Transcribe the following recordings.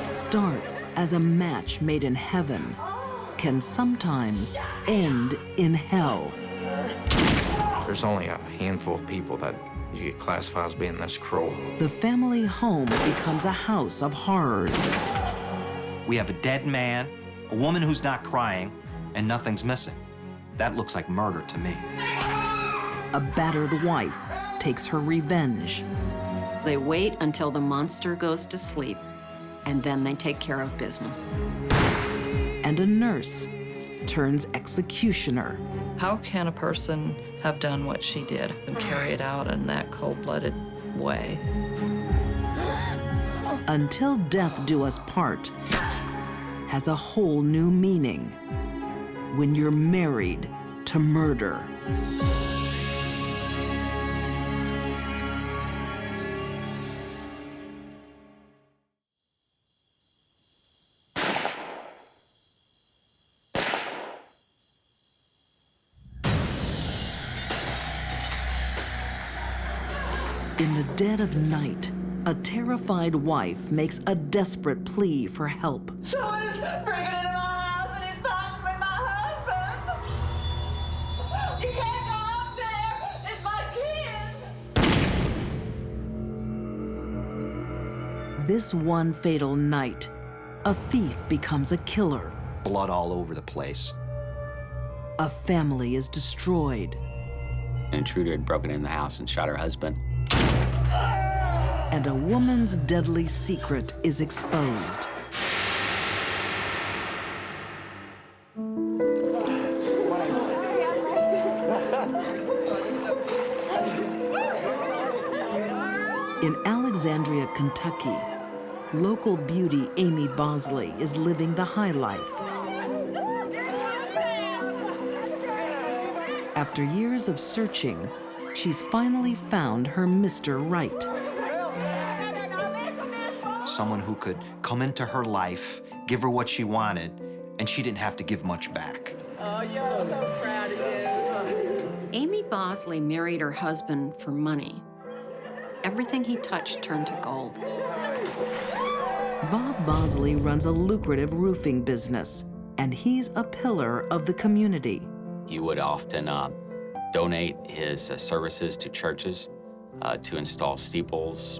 What starts as a match made in heaven can sometimes end in hell. There's only a handful of people that you get classified as being this cruel. The family home becomes a house of horrors. We have a dead man, a woman who's not crying, and nothing's missing. That looks like murder to me. A battered wife takes her revenge. They wait until the monster goes to sleep, and then they take care of business. And a nurse turns executioner. How can a person have done what she did and carry it out in that cold-blooded way? Until Death Do Us Part has a whole new meaning when you're married to murder. In the dead of night, a terrified wife makes a desperate plea for help. Someone is breaking into my house and he's fighting with my husband. You can't go up there. It's my kids. This one fatal night, a thief becomes a killer. Blood all over the place. A family is destroyed. An intruder had broken in the house and shot her husband. And a woman's deadly secret is exposed. In Alexandria, Kentucky, local beauty Amy Bosley is living the high life. After years of searching, she's finally found her Mr. Right. Someone who could come into her life, give her what she wanted, and she didn't have to give much back. Oh, you're so proud of you. Amy Bosley married her husband for money. Everything he touched turned to gold. Bob Bosley runs a lucrative roofing business, and he's a pillar of the community. He would often donate his services to churches to install steeples.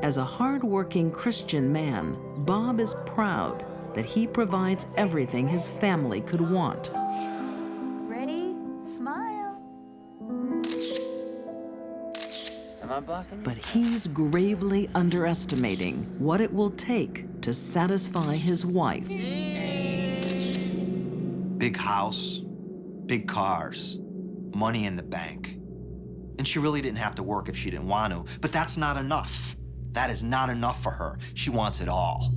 As a hard-working Christian man, Bob is proud that he provides everything his family could want. Ready? Smile. Am I blocking? But he's gravely underestimating what it will take to satisfy his wife. Big house, big cars, money in the bank. And she really didn't have to work if she didn't want to, but that's not enough. That is not enough for her. She wants it all.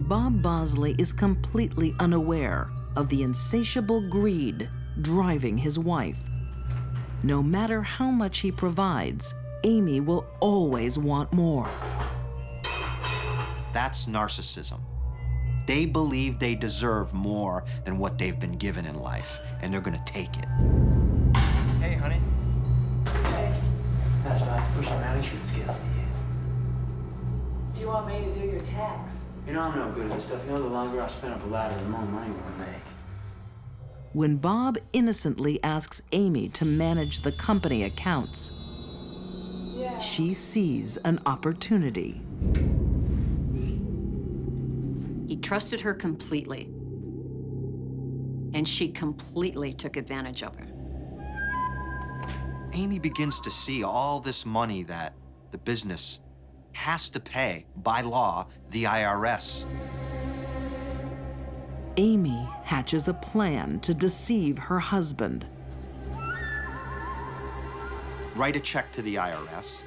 Bob Bosley is completely unaware of the insatiable greed driving his wife. No matter how much he provides, Amy will always want more. That's narcissism. They believe they deserve more than what they've been given in life, and they're gonna take it. Hey, honey. Gosh, I'd like to push our management skills to you. You want me to do your tax? You know I'm no good at this stuff. You know, the longer I spend up a ladder, the more money we'll make. When Bob innocently asks Amy to manage the company accounts, she sees an opportunity. He trusted her completely, and she completely took advantage of him. Amy begins to see all this money that the business has to pay, by law, the IRS. Amy hatches a plan to deceive her husband. Write a check to the IRS,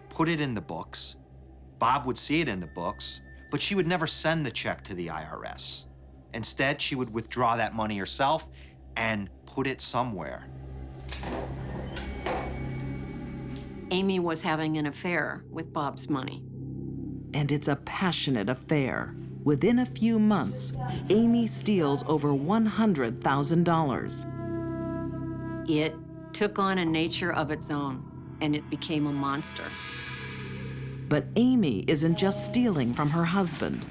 put it in the books. Bob would see it in the books, but she would never send the check to the IRS. Instead, she would withdraw that money herself and put it somewhere. Amy was having an affair with Bob's money. And it's a passionate affair. Within a few months, Amy steals over $100,000. It took on a nature of its own, and it became a monster. But Amy isn't just stealing from her husband.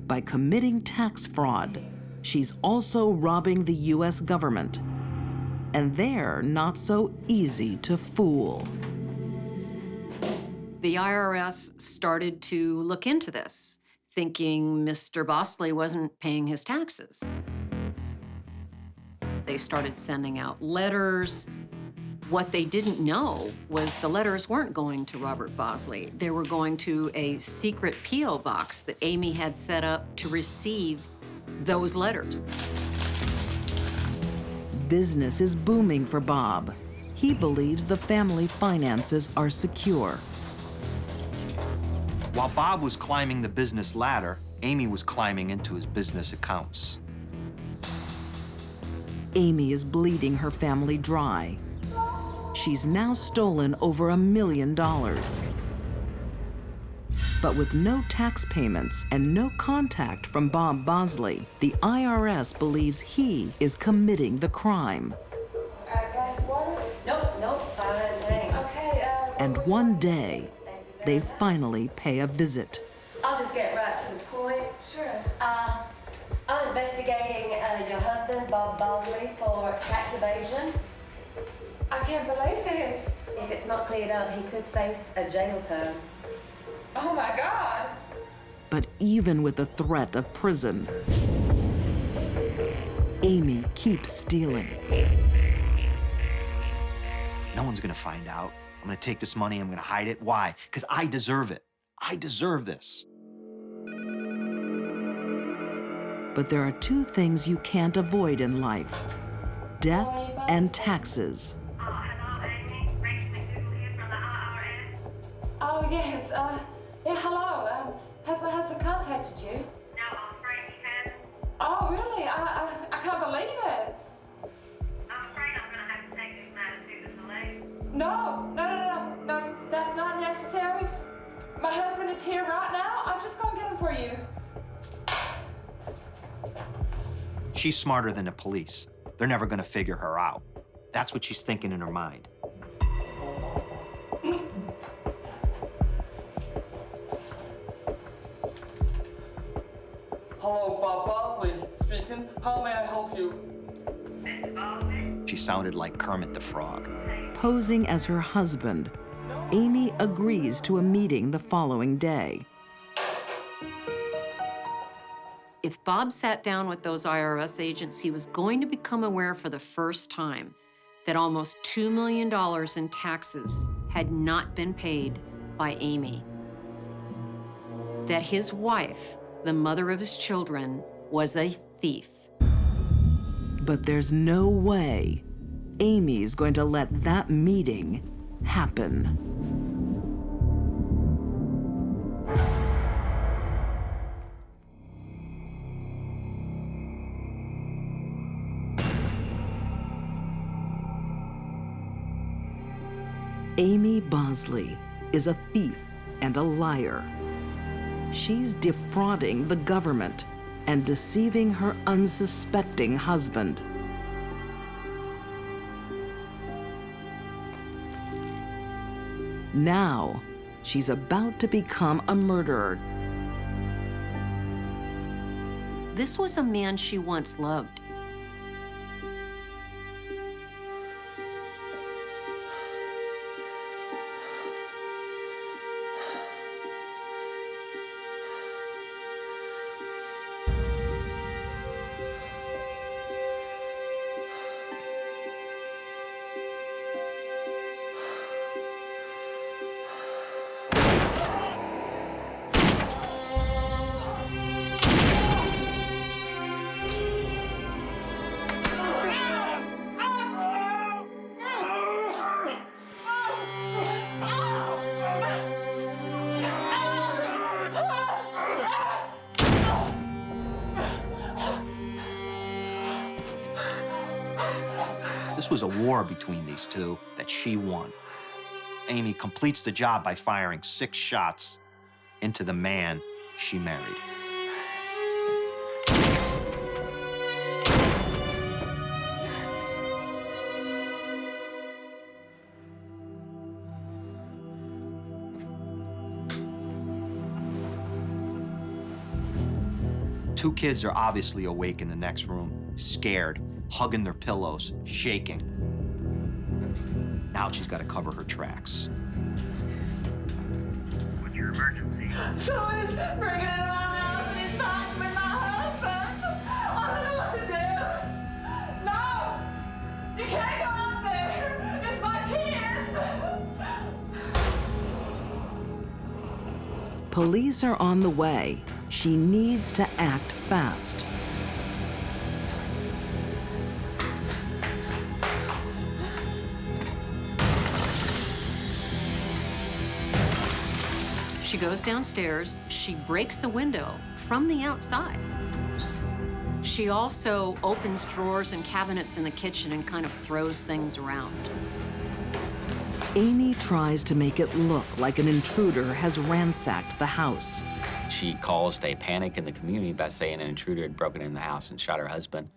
By committing tax fraud, she's also robbing the U.S. government. And they're not so easy to fool. The IRS started to look into this, thinking Mr. Bosley wasn't paying his taxes. They started sending out letters. What they didn't know was the letters weren't going to Robert Bosley. They were going to a secret P.O. box that Amy had set up to receive those letters. Business is booming for Bob. He believes the family finances are secure. While Bob was climbing the business ladder, Amy was climbing into his business accounts. Amy is bleeding her family dry. She's now stolen over $1 million. But with no tax payments and no contact from Bob Bosley, the IRS believes he is committing the crime. Glass of water? Nope, fine, thanks. Okay, And one day, they finally pay a visit. I'll just get right to the point. Sure. I'm investigating your husband, Bob Bosley, for tax evasion. I can't believe this. If it's not cleared up, he could face a jail term. Oh my God. But even with the threat of prison, Amy keeps stealing. No one's gonna find out. I'm gonna take this money, I'm gonna hide it. Why? Because I deserve it. I deserve this. But there are two things you can't avoid in life: death and taxes. Oh, yes. Yeah, hello. Has my husband contacted you? No, I'm afraid he hasn't. Oh, really? I can't believe it. I'm afraid I'm going to have to take this matter to the police. No, that's not necessary. My husband is here right now. I'm just going to get him for you. She's smarter than the police. They're never gonna figure her out. That's what she's thinking in her mind. Hello, Bob Bosley speaking. How may I help you? Mr. Bosley? She sounded like Kermit the Frog. Posing as her husband, Amy agrees to a meeting the following day. If Bob sat down with those IRS agents, he was going to become aware for the first time that almost $2 million in taxes had not been paid by Amy. That his wife, the mother of his children, was a thief. But there's no way Amy's going to let that meeting happen. Amy Bosley is a thief and a liar. She's defrauding the government and deceiving her unsuspecting husband. Now, she's about to become a murderer. This was a man she once loved. This was a war between these two that she won. Amy completes the job by firing 6 shots into the man she married. 2 kids are obviously awake in the next room, scared, hugging their pillows, shaking. Now she's got to cover her tracks. What's your emergency? Someone is breaking into my house and he's fighting with my husband. I don't know what to do. No! You can't go out there! It's my kids! Police are on the way. She needs to act fast. She goes downstairs, she breaks the window from the outside. She also opens drawers and cabinets in the kitchen and kind of throws things around. Amy tries to make it look like an intruder has ransacked the house. She caused a panic in the community by saying an intruder had broken in the house and shot her husband.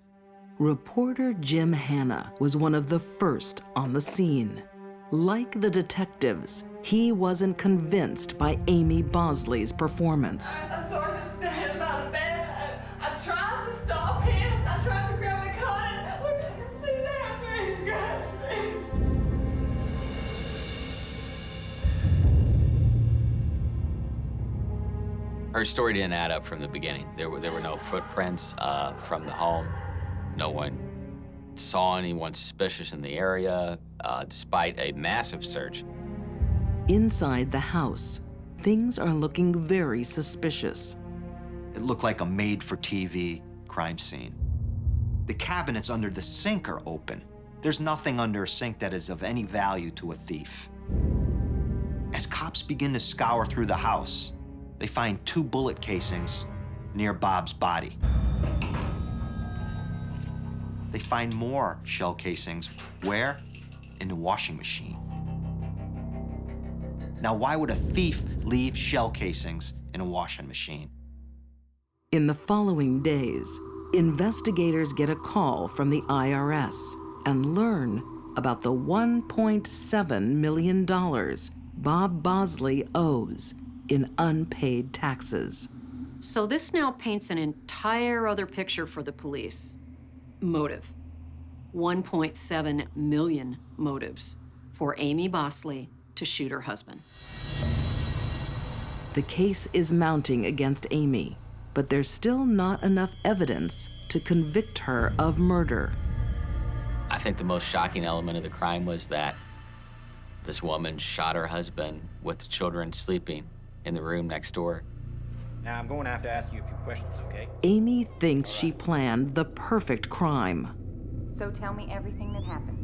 Reporter Jim Hanna was one of the first on the scene. Like the detectives, he wasn't convinced by Amy Bosley's performance. I saw him standing by the bed. I tried to stop him. I tried to grab the gun and look, I can see the hands where he scratched me. Her story didn't add up from the beginning. There were no footprints from the home. No one saw anyone suspicious in the area, despite a massive search. Inside the house, things are looking very suspicious. It looked like a made-for-TV crime scene. The cabinets under the sink are open. There's nothing under a sink that is of any value to a thief. As cops begin to scour through the house, they find 2 bullet casings near Bob's body. They find more shell casings. Where? In the washing machine. Now, why would a thief leave shell casings in a washing machine? In the following days, investigators get a call from the IRS and learn about the $1.7 million Bob Bosley owes in unpaid taxes. So this now paints an entire other picture for the police. Motive. 1.7 million motives for Amy Bosley to shoot her husband. The case is mounting against Amy, but there's still not enough evidence to convict her of murder. I think the most shocking element of the crime was that this woman shot her husband with the children sleeping in the room next door. Now, I'm going to have to ask you a few questions, okay? Amy thinks she planned the perfect crime. So tell me everything that happened.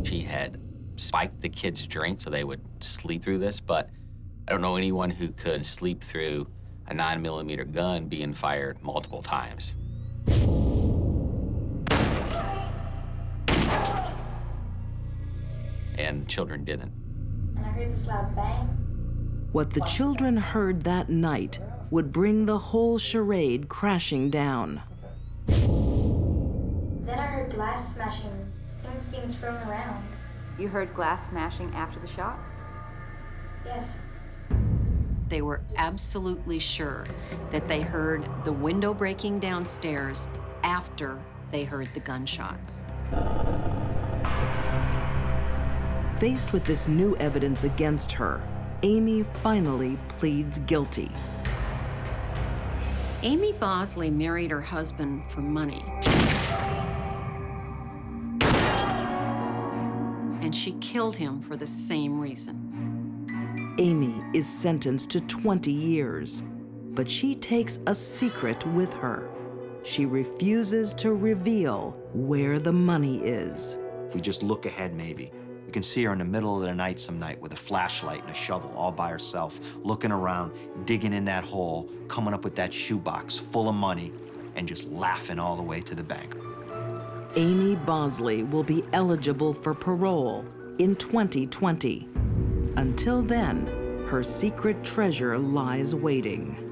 She had spiked the kids' drink so they would sleep through this, but I don't know anyone who could sleep through a 9mm gun being fired multiple times. And the children didn't. And I heard this loud bang. What the children heard that night would bring the whole charade crashing down. Then I heard glass smashing and things being thrown around. You heard glass smashing after the shots? Yes. They were absolutely sure that they heard the window breaking downstairs after they heard the gunshots. Faced with this new evidence against her, Amy finally pleads guilty. Amy Bosley married her husband for money. And she killed him for the same reason. Amy is sentenced to 20 years, but she takes a secret with her. She refuses to reveal where the money is. If we just look ahead, maybe, you can see her in the middle of the night some night with a flashlight and a shovel all by herself, looking around, digging in that hole, coming up with that shoebox full of money, and just laughing all the way to the bank. Amy Bosley will be eligible for parole in 2020. Until then, her secret treasure lies waiting.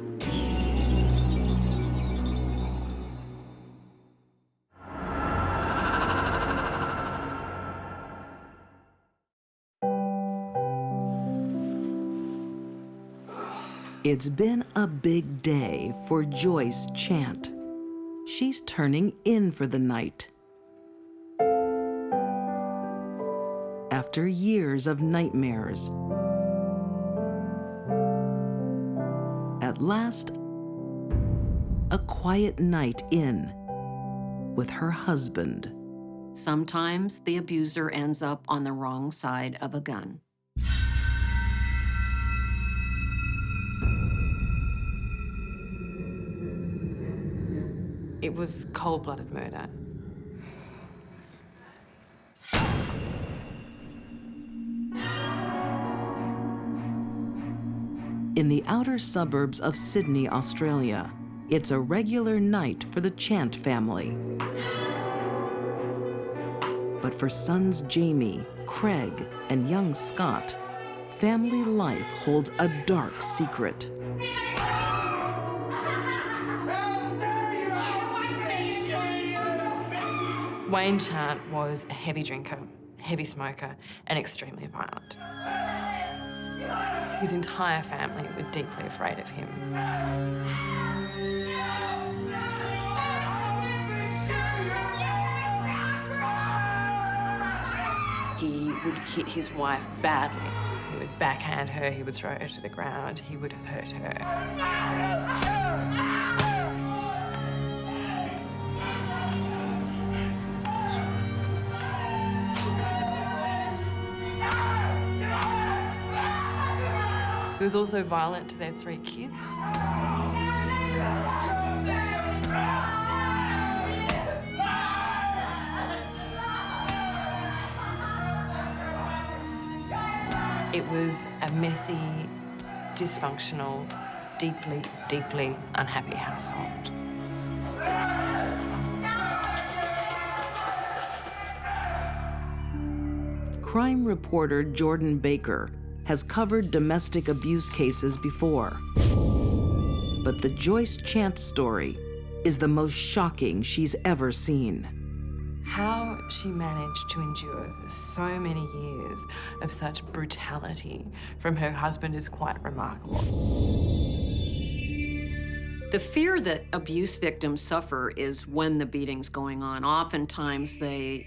It's been a big day for Joyce Chant. She's turning in for the night. After years of nightmares, at last, a quiet night in with her husband. Sometimes the abuser ends up on the wrong side of a gun. It was cold-blooded murder. In the outer suburbs of Sydney, Australia, it's a regular night for the Chant family. But for sons Jamie, Craig, and young Scott, family life holds a dark secret. Wayne Chant was a heavy drinker, heavy smoker, and extremely violent. His entire family were deeply afraid of him. He would hit his wife badly. He would backhand her, he would throw her to the ground, he would hurt her. He was also violent to their 3 kids. It was a messy, dysfunctional, deeply, deeply unhappy household. Crime reporter Jordan Baker has covered domestic abuse cases before. But the Joyce Chant story is the most shocking she's ever seen. How she managed to endure so many years of such brutality from her husband is quite remarkable. The fear that abuse victims suffer is when the beating's going on. Oftentimes they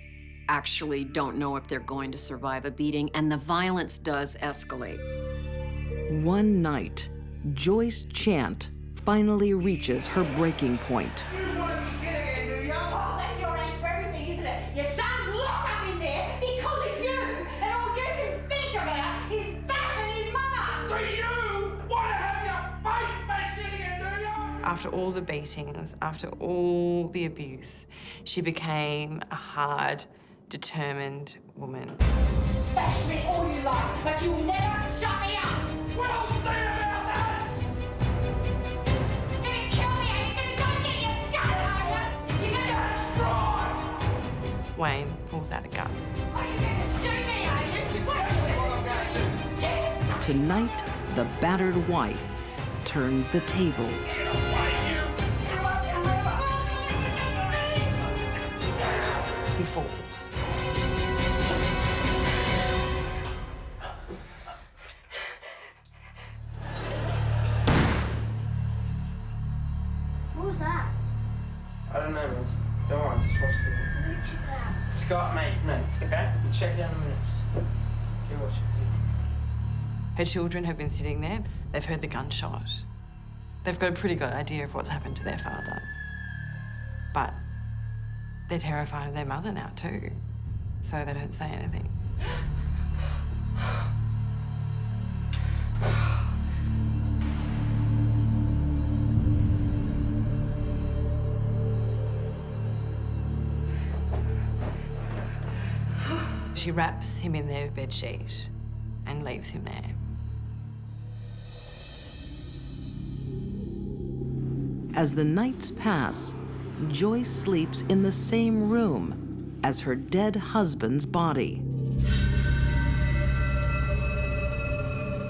actually don't know if they're going to survive a beating, and the violence does escalate. One night, Joyce Chant finally reaches her breaking point. Your son's locked up in there because of you, and all you can think about is bashing his mother. Do you want to have your face smashed in again, do you? After all the beatings, after all the abuse, she became a hard, determined woman. Bash me all you like, but you'll never shut me up. Well, say about that! You're gonna kill me, and you're gonna go get your gun, are you? You're gonna destroy. Wayne pulls out a gun. Are you gonna shoot me, are you? What are you gonna do? Tonight, the battered wife turns the tables. He falls. What was that? I don't know, Rose. Don't worry, just watch the video. Who took it out? Scott, mate, no, okay? We'll check it out in a minute. Just keep watching. Her children have been sitting there. They've heard the gunshot. They've got a pretty good idea of what's happened to their father. But they're terrified of their mother now too, so they don't say anything. She wraps him in their bedsheet and leaves him there. As the nights pass, Joyce sleeps in the same room as her dead husband's body.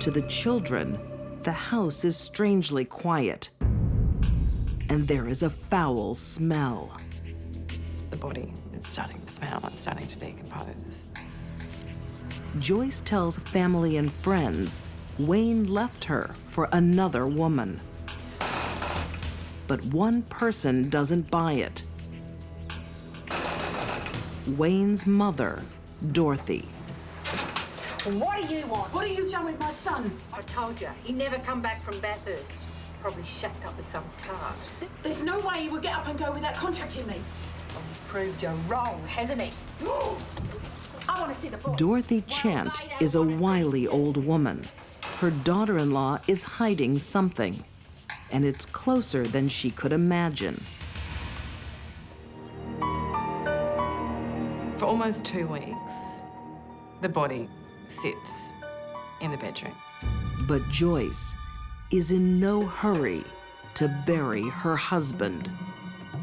To the children, the house is strangely quiet, and there is a foul smell. The body is starting to smell, it's starting to decompose. Joyce tells family and friends Wayne left her for another woman. But one person doesn't buy it. Wayne's mother, Dorothy. What do you want? What have you done with my son? I told you, he never come back from Bathurst. Probably shacked up with some tart. There's no way he would get up and go without contacting me. Well, he's proved you wrong, hasn't he? I want to see the boss. Dorothy Chant is a wily old woman. Her daughter-in-law is hiding something, and it's closer than she could imagine. For almost 2 weeks, the body sits in the bedroom. But Joyce is in no hurry to bury her husband.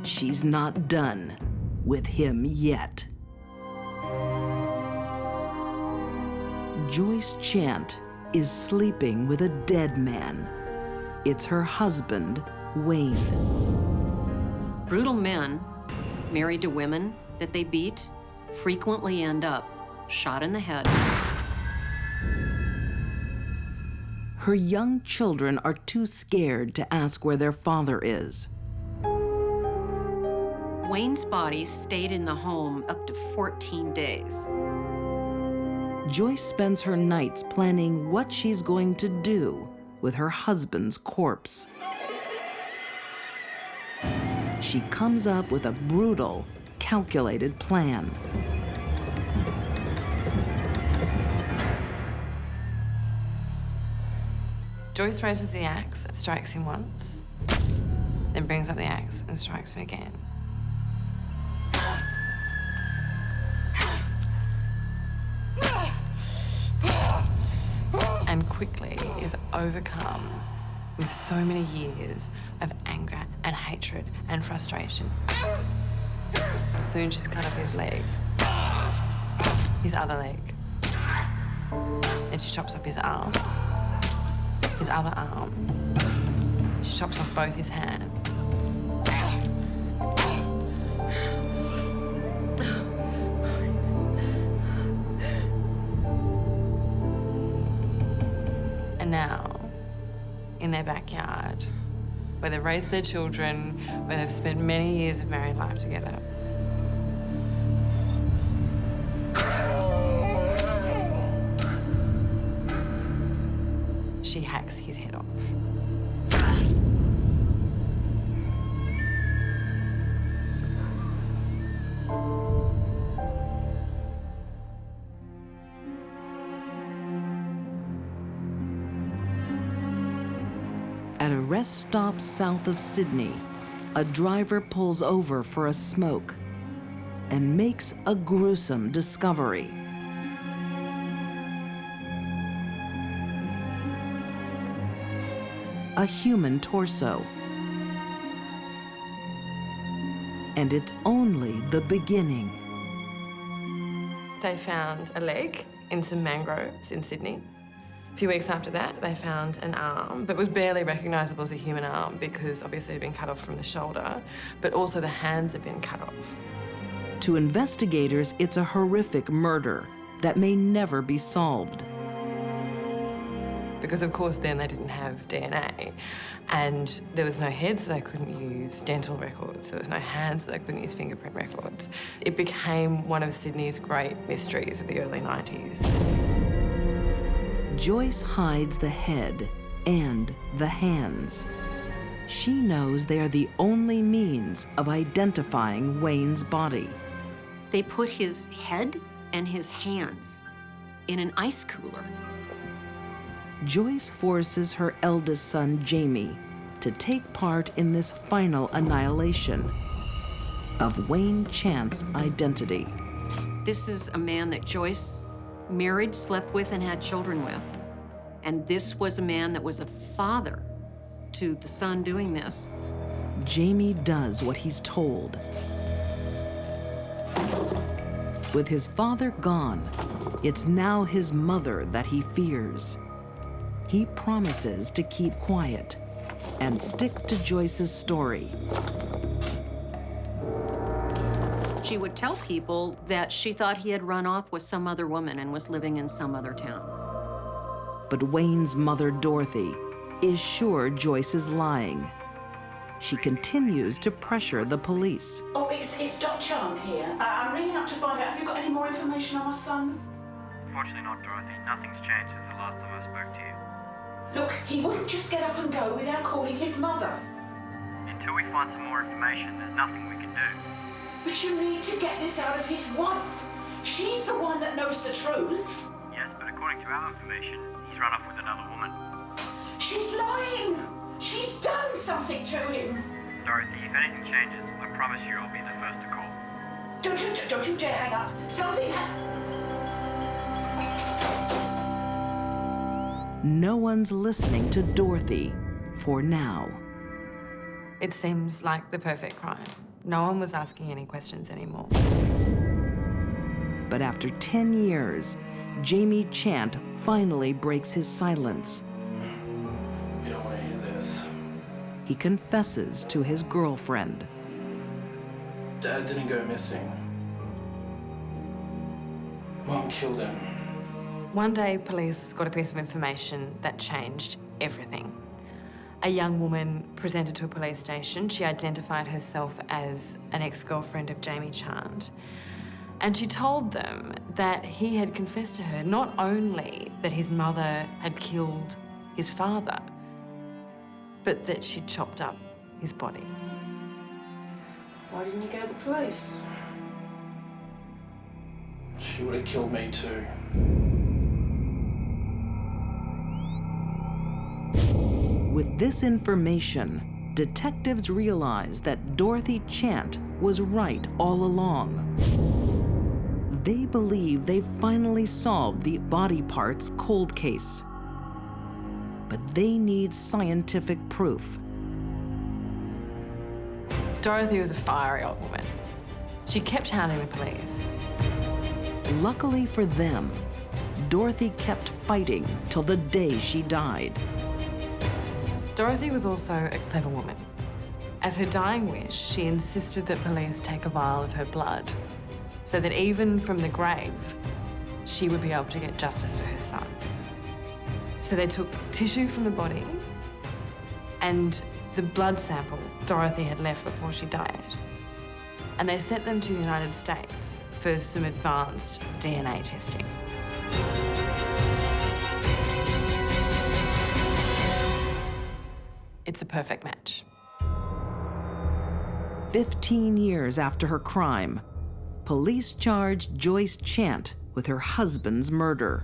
She's not done with him yet. Joyce Chant is sleeping with a dead man. It's her husband, Wayne. Brutal men married to women that they beat frequently end up shot in the head. Her young children are too scared to ask where their father is. Wayne's body stayed in the home up to 14 days. Joyce spends her nights planning what she's going to do with her husband's corpse. She comes up with a brutal, calculated plan. Joyce raises the axe, strikes him once, then brings up the axe and strikes him again. And quickly is overcome with so many years of anger and hatred and frustration. Soon she's cut off his leg, his other leg, and she chops off his arm, his other arm. She chops off both his hands. And now, in their backyard, where they've raised their children, where they've spent many years of married life together, she hacks his head off. At a rest stop south of Sydney, a driver pulls over for a smoke and makes a gruesome discovery. A human torso. And it's only the beginning. They found a leg in some mangroves in Sydney. A few weeks after that, they found an arm, but was barely recognisable as a human arm because obviously it had been cut off from the shoulder, but also the hands had been cut off. To investigators, it's a horrific murder that may never be solved. Because of course then they didn't have DNA, and there was no head, so they couldn't use dental records. There was no hands, so they couldn't use fingerprint records. It became one of Sydney's great mysteries of the early 90s. Joyce hides the head and the hands. She knows they are the only means of identifying Wayne's body. They put his head and his hands in an ice cooler. Joyce forces her eldest son, Jamie, to take part in this final annihilation of Wayne Chant's identity. This is a man that Joyce married, slept with, and had children with. And this was a man that was a father to the son doing this. Jamie does what he's told. With his father gone, it's now his mother that he fears. He promises to keep quiet and stick to Joyce's story. She would tell people that she thought he had run off with some other woman and was living in some other town. But Wayne's mother, Dorothy, is sure Joyce is lying. She continues to pressure the police. Oh, it's Doc Chan here. I'm ringing up to find out if you've got any more information on my son. Unfortunately not, Dorothy. Nothing's changed since the last time I spoke to you. Look, he wouldn't just get up and go without calling his mother. Until we find some more information, there's nothing we can do. But you need to get this out of his wife. She's the one that knows the truth. Yes, but according to our information, he's run off with another woman. She's lying. She's done something to him. Dorothy, if anything changes, I promise you I'll be the first to call. Don't you dare hang up. Something No one's listening to Dorothy for now. It seems like the perfect crime. No one was asking any questions anymore. But after 10 years, Jamie Chant finally breaks his silence. You don't want to hear this. He confesses to his girlfriend. Dad didn't go missing. Mom killed him. One day, police got a piece of information that changed everything. A young woman presented to a police station. She identified herself as an ex-girlfriend of Jamie Chant. And she told them that he had confessed to her not only that his mother had killed his father, but that she'd chopped up his body. Why didn't you go to the police? She would have killed me too. With this information, detectives realize that Dorothy Chant was right all along. They believe they've finally solved the body parts cold case. But they need scientific proof. Dorothy was a fiery old woman. She kept hounding the police. Luckily for them, Dorothy kept fighting till the day she died. Dorothy was also a clever woman. As her dying wish, she insisted that police take a vial of her blood so that even from the grave, she would be able to get justice for her son. So they took tissue from the body and the blood sample Dorothy had left before she died. And they sent them to the United States for some advanced DNA testing. It's a perfect match. 15 years after her crime, police charged Joyce Chant with her husband's murder.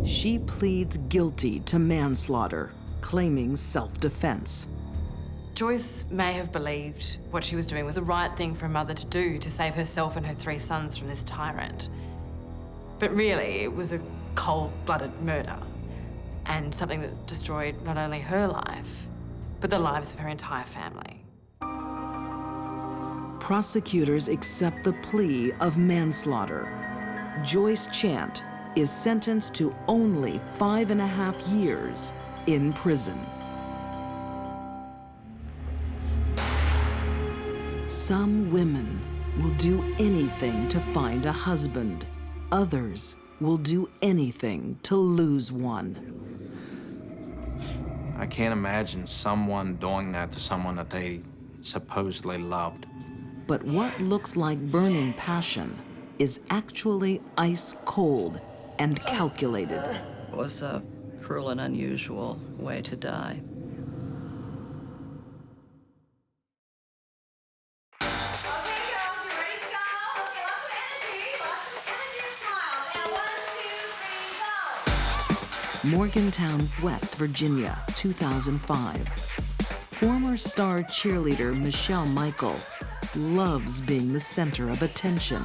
She pleads guilty to manslaughter, claiming self-defense. Joyce may have believed what she was doing was the right thing for a mother to do to save herself and her 3 sons from this tyrant. But really, it was a cold-blooded murder and something that destroyed not only her life, but the lives of her entire family. Prosecutors accept the plea of manslaughter. Joyce Chant is sentenced to only 5.5 years in prison. Some women will do anything to find a husband. Others will do anything to lose one. I can't imagine someone doing that to someone that they supposedly loved. But what looks like burning passion is actually ice cold and calculated. It was a cruel and unusual way to die. Morgantown, West Virginia, 2005. Former star cheerleader Michelle Michael loves being the center of attention.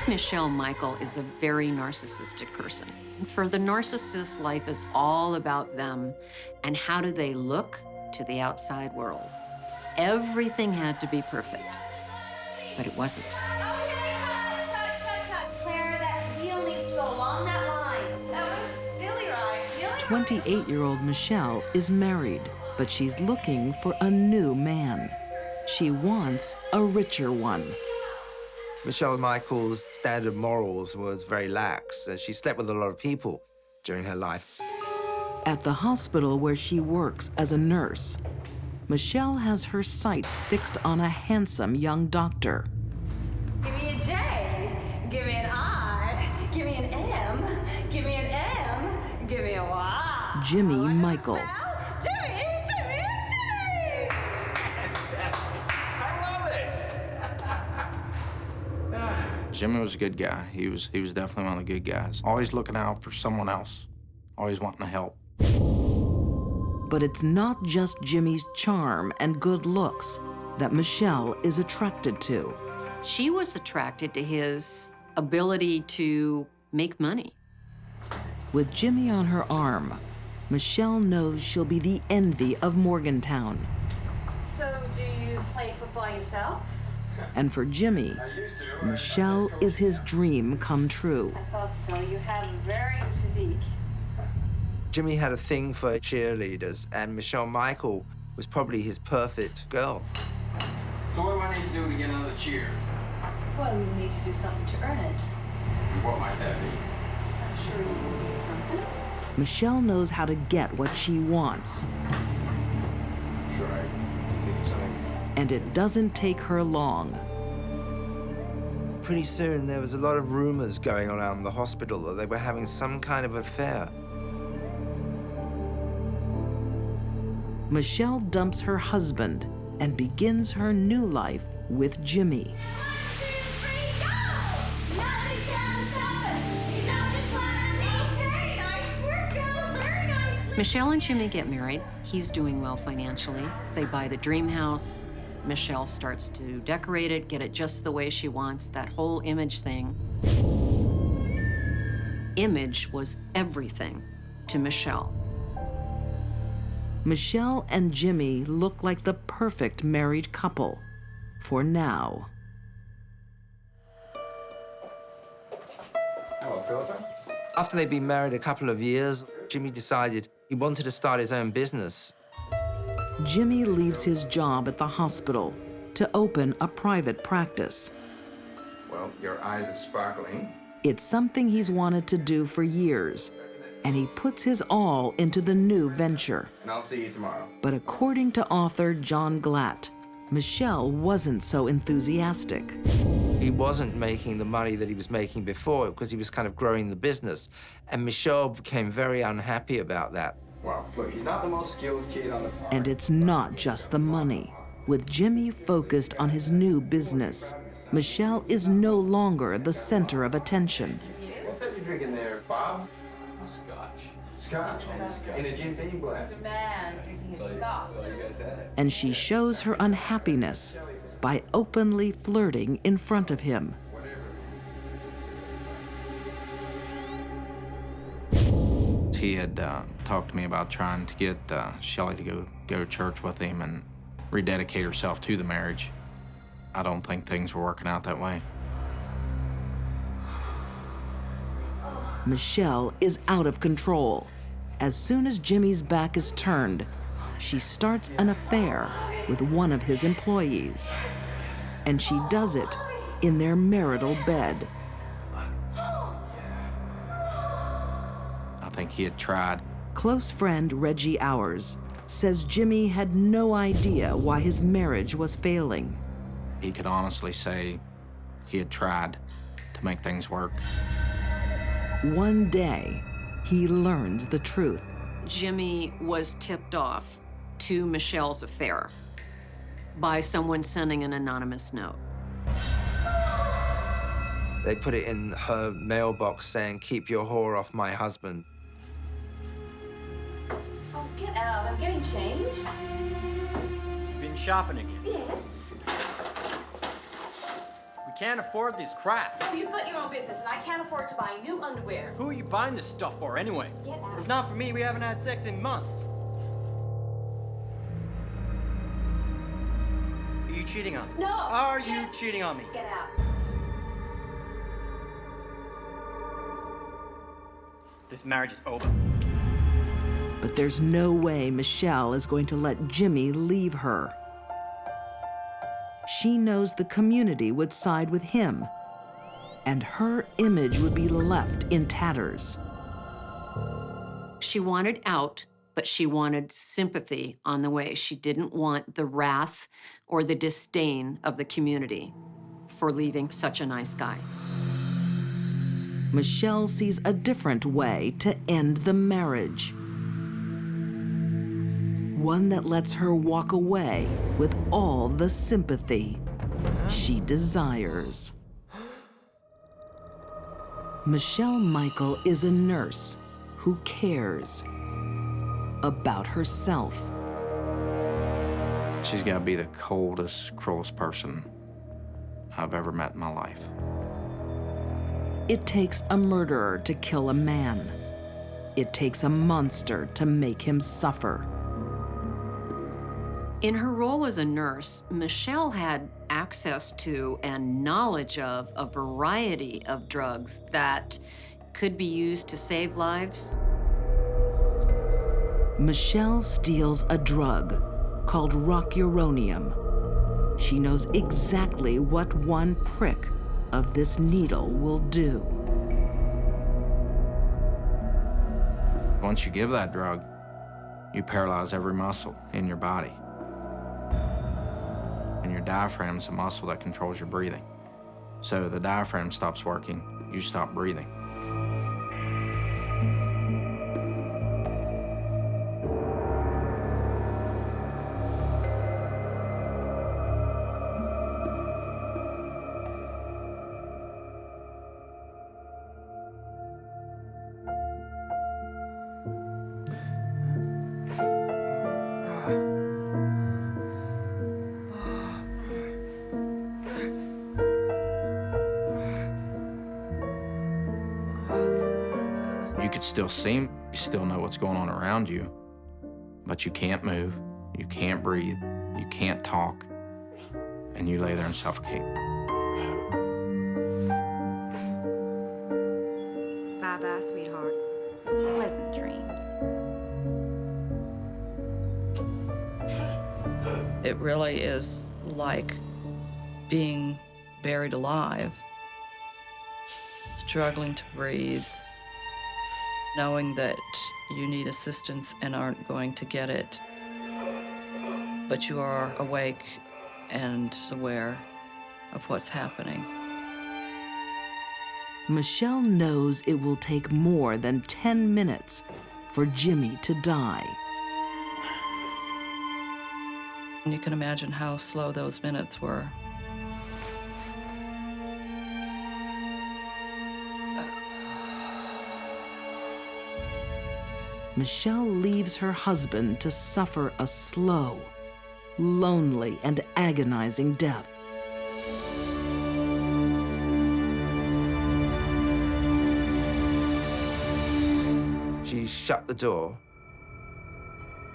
Michelle Michael is a very narcissistic person. For the narcissist, life is all about them and how do they look to the outside world. Everything had to be perfect, but it wasn't. 28-year-old Michelle is married, but she's looking for a new man. She wants a richer one. Michelle Michaels' standard of morals was very lax. She slept with a lot of people during her life. At the hospital where she works as a nurse, Michelle has her sights fixed on a handsome young doctor. Give me a J. Give me an I. Give me an M. Give me an M. Give me a Y. Jimmy Michael. Jimmy! Jimmy was a good guy. He was definitely one of the good guys. Always looking out for someone else. Always wanting to help. But it's not just Jimmy's charm and good looks that Michelle is attracted to. She was attracted to his ability to make money. With Jimmy on her arm, Michelle knows she'll be the envy of Morgantown. So, do you play football yourself? And for Jimmy, Michelle is his dream come true. I thought so. You have a very good physique. Jimmy had a thing for cheerleaders, and Michelle Michael was probably his perfect girl. So what do I need to do to get another cheer? Well, you need to do something to earn it. And what might that be? I'm sure you can do something. Michelle knows how to get what she wants. Sure, I think of something. And it doesn't take her long. Pretty soon, there was a lot of rumors going on around the hospital that they were having some kind of affair. Michelle dumps her husband and begins her new life with Jimmy. Michelle and Jimmy get married. He's doing well financially. They buy the dream house. Michelle starts to decorate it, get it just the way she wants, that whole image thing. Image was everything to Michelle. Michelle and Jimmy look like the perfect married couple for now. Hello, Philippa. After they'd been married a couple of years, Jimmy decided he wanted to start his own business. Jimmy leaves his job at the hospital to open a private practice. Well, your eyes are sparkling. It's something he's wanted to do for years, and he puts his all into the new venture. And I'll see you tomorrow. But according to author John Glatt, Michelle wasn't so enthusiastic. He wasn't making the money that he was making before because he was kind of growing the business. And Michelle became very unhappy about that. Well, look, he's not the most skilled kid on the farm. And it's not just the money. With Jimmy focused on his new business, Michelle is no longer the center of attention. What's that you're drinking there, Bob? Scotch. Scotch? In a Jim Beam glass. It's a man drinking scotch. That's all you guys had. And she shows her unhappiness by openly flirting in front of him. He had talked to me about trying to get Shelley to go to church with him and rededicate herself to the marriage. I don't think things were working out that way. Michelle is out of control. As soon as Jimmy's back is turned, she starts an affair with one of his employees. And she does it in their marital bed. I think he had tried. Close friend Reggie Hours says Jimmy had no idea why his marriage was failing. He could honestly say he had tried to make things work. One day, he learns the truth. Jimmy was tipped off to Michelle's affair by someone sending an anonymous note. They put it in her mailbox saying, "Keep your whore off my husband." Oh, get out. I'm getting changed. You've been shopping again. Yes. We can't afford this crap. Oh, you've got your own business, and I can't afford to buy new underwear. Who are you buying this stuff for anyway? Get out. It's not for me. We haven't had sex in months. Are you cheating on me? No. Are you cheating on me? Get out. This marriage is over. But there's no way Michelle is going to let Jimmy leave her. she knows the community would side with him, and her image would be left in tatters. She wanted out, but she wanted sympathy on the way. She didn't want the wrath or the disdain of the community for leaving such a nice guy. Michelle sees a different way to end the marriage. One that lets her walk away with all the sympathy she desires. Michelle Michael is a nurse who cares about herself. She's got to be the coldest, cruelest person I've ever met in my life. It takes a murderer to kill a man. It takes a monster to make him suffer. In her role as a nurse, Michelle had access to and knowledge of a variety of drugs that could be used to save lives. Michelle steals a drug called rocuronium. She knows exactly what one prick of this needle will do. Once you give that drug, you paralyze every muscle in your body. And your diaphragm's a muscle that controls your breathing. So the diaphragm stops working, you stop breathing. You could still see, you still know what's going on around you, but you can't move, you can't breathe, you can't talk, and you lay there and suffocate. Bye-bye, sweetheart. Pleasant dreams. It really is like being buried alive, struggling to breathe, knowing that you need assistance and aren't going to get it, but you are awake and aware of what's happening. Michelle knows it will take more than 10 minutes for Jimmy to die. And you can imagine how slow those minutes were. Michelle leaves her husband to suffer a slow, lonely, and agonizing death. She shut the door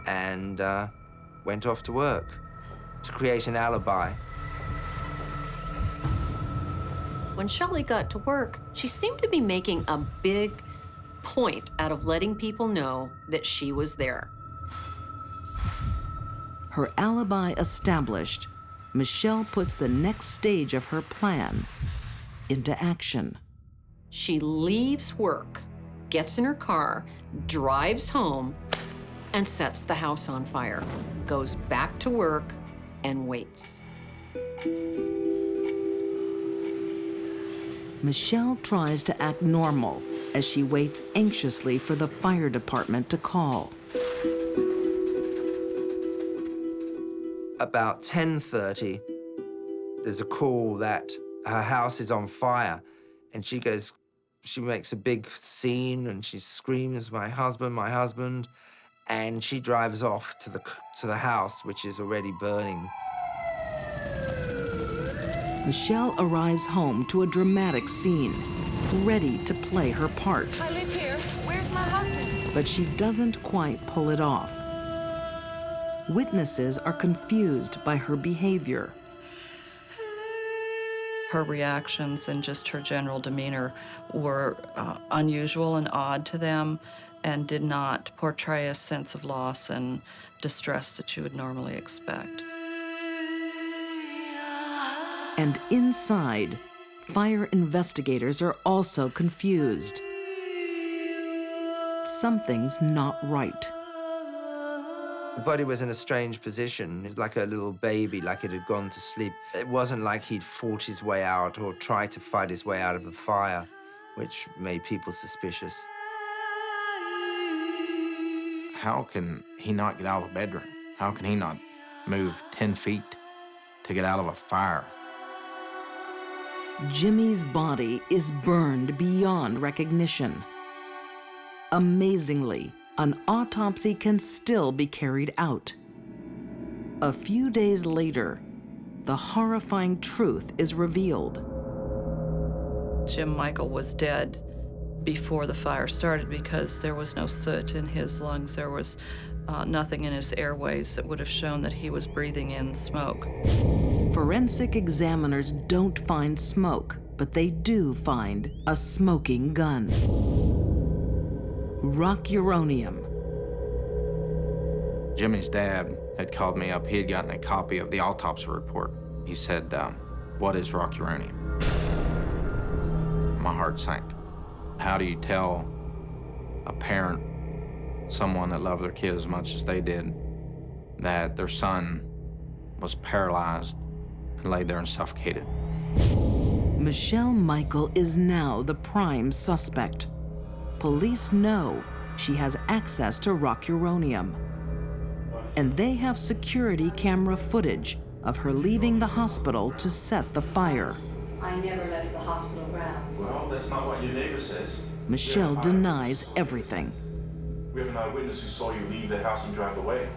and went off to work to create an alibi. When Shelley got to work, she seemed to be making a big point out of letting people know that she was there. Her alibi established, Michelle puts the next stage of her plan into action. She leaves work, gets in her car, drives home, and sets the house on fire, goes back to work, and waits. Michelle tries to act normal as she waits anxiously for the fire department to call. About 10:30, there's a call that her house is on fire, and she makes a big scene and she screams, my husband, and she drives off to the house, which is already burning. Michelle arrives home to a dramatic scene, ready to play her part. I live here. Where's my husband? But she doesn't quite pull it off. Witnesses are confused by her behavior. Her reactions and just her general demeanor were unusual and odd to them and did not portray a sense of loss and distress that you would normally expect. And inside, fire investigators are also confused. Something's not right. The body was in a strange position. It was like a little baby, like it had gone to sleep. It wasn't like he'd fought his way out or tried to fight his way out of a fire, which made people suspicious. How can he not get out of a bedroom? How can he not move 10 feet to get out of a fire? Jimmy's body is burned beyond recognition. Amazingly, an autopsy can still be carried out. A few days later, the horrifying truth is revealed. Jim Michael was dead before the fire started because there was no soot in his lungs. There was nothing in his airways that would have shown that he was breathing in smoke. Forensic examiners don't find smoke, but they do find a smoking gun. Rock uranium. Jimmy's dad had called me up. He had gotten a copy of the autopsy report. He said, what is rock uranium? My heart sank. How do you tell a parent, someone that loved their kid as much as they did, that their son was paralyzed and laid there and suffocated? Michelle Michael is now the prime suspect. Police know she has access to rock uranium. And they have security camera footage of her leaving the hospital to set the fire. I never left the hospital grounds. Well, that's not what your neighbor says. Michelle denies everything. We have an eyewitness who saw you leave the house and drive away.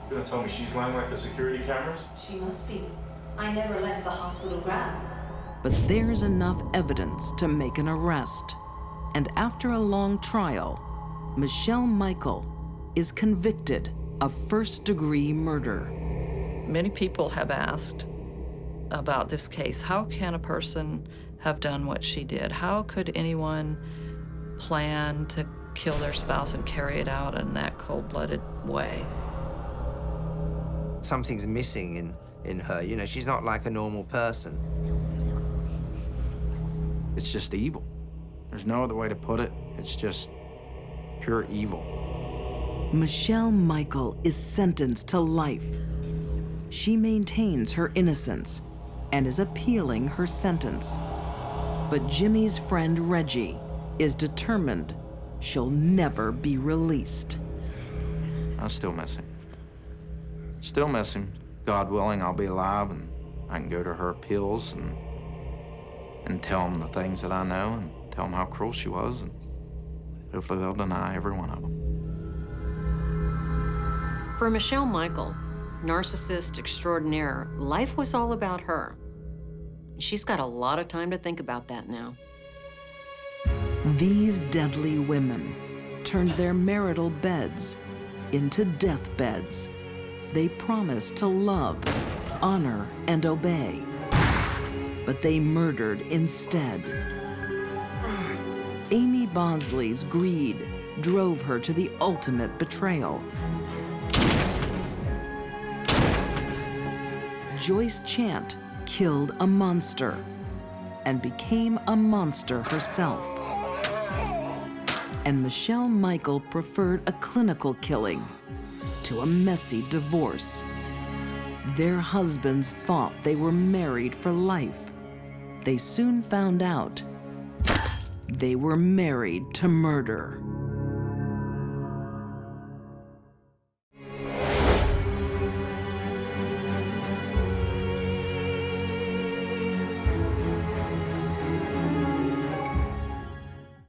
You're gonna tell me she's lying like the security cameras? She must be. I never left the hospital grounds. But there's enough evidence to make an arrest. And after a long trial, Michelle Michael is convicted of first-degree murder. Many people have asked about this case. How can a person have done what she did? How could anyone plan to kill their spouse and carry it out in that cold-blooded way? Something's missing in her. You know, she's not like a normal person. It's just evil. There's no other way to put it. It's just pure evil. Michelle Michael is sentenced to life. She maintains her innocence and is appealing her sentence. But Jimmy's friend Reggie is determined she'll never be released. I still miss him. Still miss him. God willing, I'll be alive and I can go to her appeals and tell them the things that I know and tell them how cruel she was, and hopefully they'll deny every one of them. For Michelle Michael, narcissist extraordinaire, life was all about her. She's got a lot of time to think about that now. These deadly women turned their marital beds into deathbeds. They promised to love, honor, and obey. But they murdered instead. Amy Bosley's greed drove her to the ultimate betrayal. Joyce Chant killed a monster and became a monster herself. And Michelle Michael preferred a clinical killing to a messy divorce. Their husbands thought they were married for life. They soon found out they were married to murder.